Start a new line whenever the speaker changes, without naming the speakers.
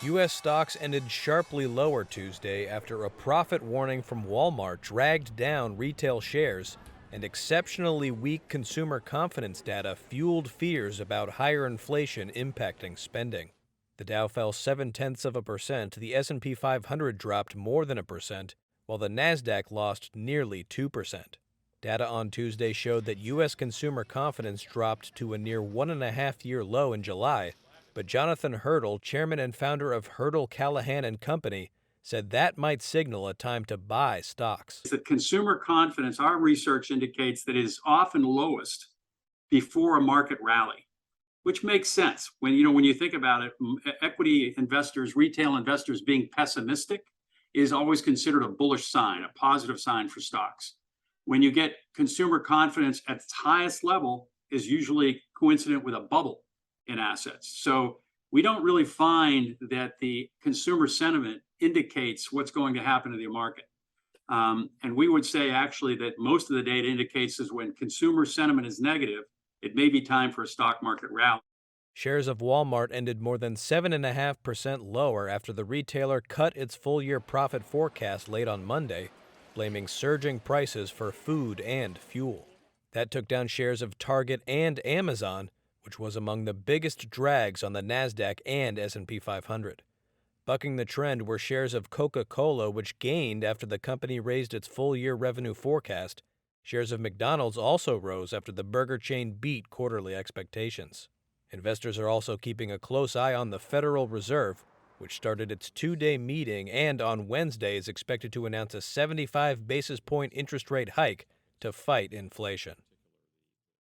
U.S. stocks ended sharply lower Tuesday after a profit warning from Walmart dragged down retail shares, and exceptionally weak consumer confidence data fueled fears about higher inflation impacting spending. The Dow fell 0.7%, the S&P 500 dropped more than a percent, while the Nasdaq lost nearly 2%. Data on Tuesday showed that U.S. consumer confidence dropped to a near 1.5-year low in July, but Jonathan Hurdle, chairman and founder of Hurdle Callahan and Company, said that might signal a time to buy stocks.
That consumer confidence, our research indicates that is often lowest before a market rally, which makes sense. When you think about it, equity investors, retail investors being pessimistic is always considered a bullish sign, a positive sign for stocks. When you get consumer confidence at its highest level is usually coincident with a bubble in assets. So we don't really find that the consumer sentiment indicates what's going to happen to the market. And we would say actually that most of the data indicates is when consumer sentiment is negative, it may be time for a stock market rally.
Shares of Walmart ended more than 7.5% lower after the retailer cut its full-year profit forecast late on Monday, blaming surging prices for food and fuel. That took down shares of Target and Amazon, which was among the biggest drags on the Nasdaq and S&P 500. Bucking the trend were shares of Coca-Cola, which gained after the company raised its full-year revenue forecast. Shares of McDonald's also rose after the burger chain beat quarterly expectations. Investors are also keeping a close eye on the Federal Reserve, which started its two-day meeting and on Wednesday is expected to announce a 75 basis point interest rate hike to fight inflation.